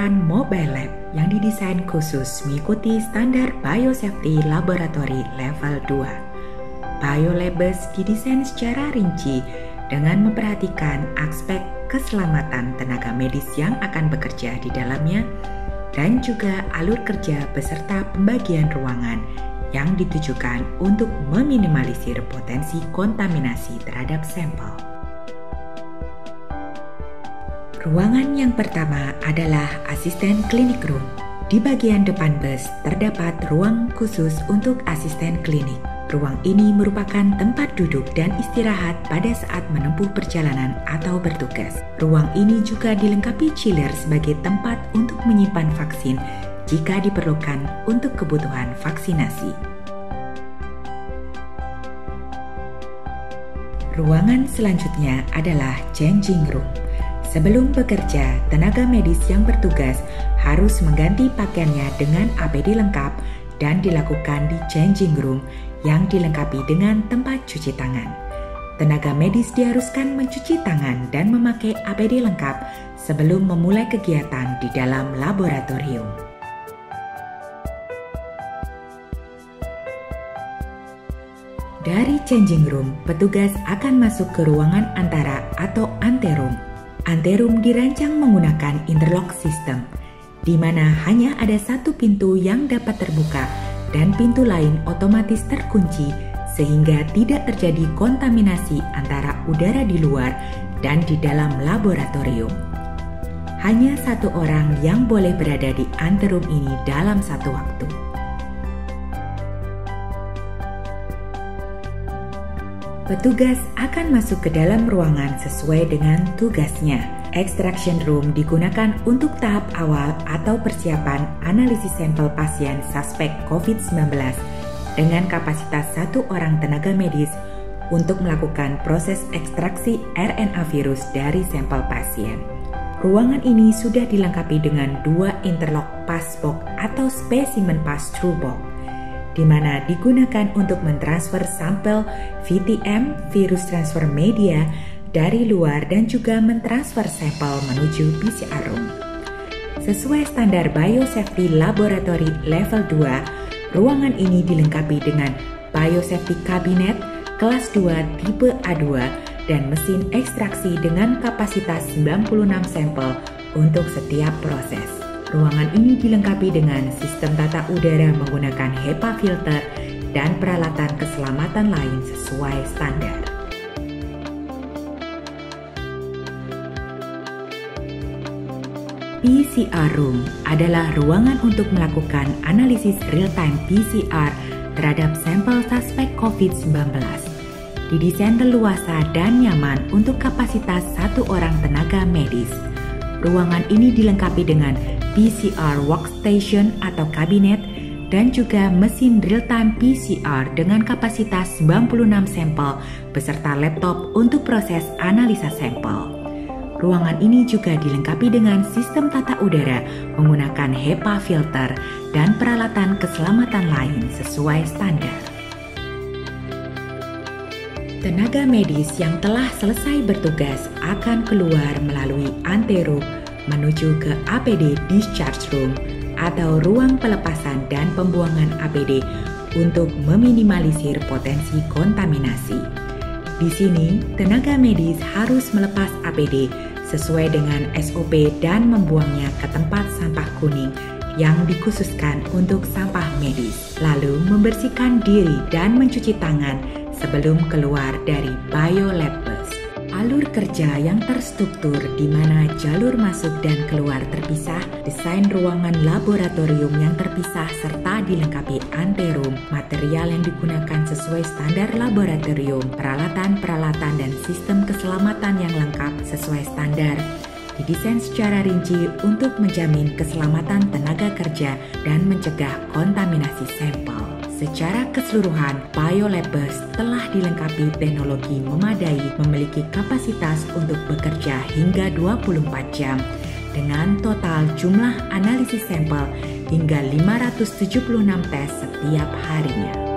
merupakan mobile lab yang didesain khusus mengikuti standar Biosafety Laboratory Level 2. BioLabs didesain secara rinci dengan memperhatikan aspek keselamatan tenaga medis yang akan bekerja di dalamnya dan juga alur kerja beserta pembagian ruangan yang ditujukan untuk meminimalisir potensi kontaminasi terhadap sampel. Ruangan yang pertama adalah asisten klinik room. Di bagian depan bus terdapat ruang khusus untuk asisten klinik. Ruang ini merupakan tempat duduk dan istirahat pada saat menempuh perjalanan atau bertugas. Ruang ini juga dilengkapi chiller sebagai tempat untuk menyimpan vaksin jika diperlukan untuk kebutuhan vaksinasi. Ruangan selanjutnya adalah changing room. Sebelum bekerja, tenaga medis yang bertugas harus mengganti pakaiannya dengan APD lengkap dan dilakukan di changing room yang dilengkapi dengan tempat cuci tangan. Tenaga medis diharuskan mencuci tangan dan memakai APD lengkap sebelum memulai kegiatan di dalam laboratorium. Dari changing room, petugas akan masuk ke ruangan antara atau anteroom. Anteroom dirancang menggunakan interlock system, di mana hanya ada satu pintu yang dapat terbuka dan pintu lain otomatis terkunci sehingga tidak terjadi kontaminasi antara udara di luar dan di dalam laboratorium. Hanya satu orang yang boleh berada di anteroom ini dalam satu waktu. Petugas akan masuk ke dalam ruangan sesuai dengan tugasnya. Extraction room digunakan untuk tahap awal atau persiapan analisis sampel pasien suspek COVID-19 dengan kapasitas 1 orang tenaga medis untuk melakukan proses ekstraksi RNA virus dari sampel pasien. Ruangan ini sudah dilengkapi dengan 2 interlock passbox atau specimen pass-through box, di mana digunakan untuk mentransfer sampel VTM virus transfer media dari luar dan juga mentransfer sampel menuju PCR room. Sesuai standar Biosafety Laboratory Level 2, ruangan ini dilengkapi dengan Biosafety Cabinet kelas 2 tipe A2 dan mesin ekstraksi dengan kapasitas 96 sampel untuk setiap proses. Ruangan ini dilengkapi dengan sistem tata udara menggunakan HEPA filter dan peralatan keselamatan lain sesuai standar. PCR room adalah ruangan untuk melakukan analisis real-time PCR terhadap sampel suspek COVID-19. Didesain leluasa dan nyaman untuk kapasitas 1 orang tenaga medis. Ruangan ini dilengkapi dengan PCR workstation atau kabinet dan juga mesin real-time PCR dengan kapasitas 96 sampel beserta laptop untuk proses analisa sampel. Ruangan ini juga dilengkapi dengan sistem tata udara menggunakan HEPA filter dan peralatan keselamatan lain sesuai standar. Tenaga medis yang telah selesai bertugas akan keluar melalui anteroom menuju ke APD discharge room atau ruang pelepasan dan pembuangan APD untuk meminimalisir potensi kontaminasi. Di sini, tenaga medis harus melepas APD sesuai dengan SOP dan membuangnya ke tempat sampah kuning yang dikhususkan untuk sampah medis, lalu membersihkan diri dan mencuci tangan sebelum keluar dari BioLabs. Alur kerja yang terstruktur di mana jalur masuk dan keluar terpisah, desain ruangan laboratorium yang terpisah serta dilengkapi anteroom, material yang digunakan sesuai standar laboratorium, peralatan-peralatan dan sistem keselamatan yang lengkap sesuai standar, didesain secara rinci untuk menjamin keselamatan tenaga kerja dan mencegah kontaminasi sampel. Secara keseluruhan, BioLabs telah dilengkapi teknologi memadai, memiliki kapasitas untuk bekerja hingga 24 jam dengan total jumlah analisis sampel hingga 576 tes setiap harinya.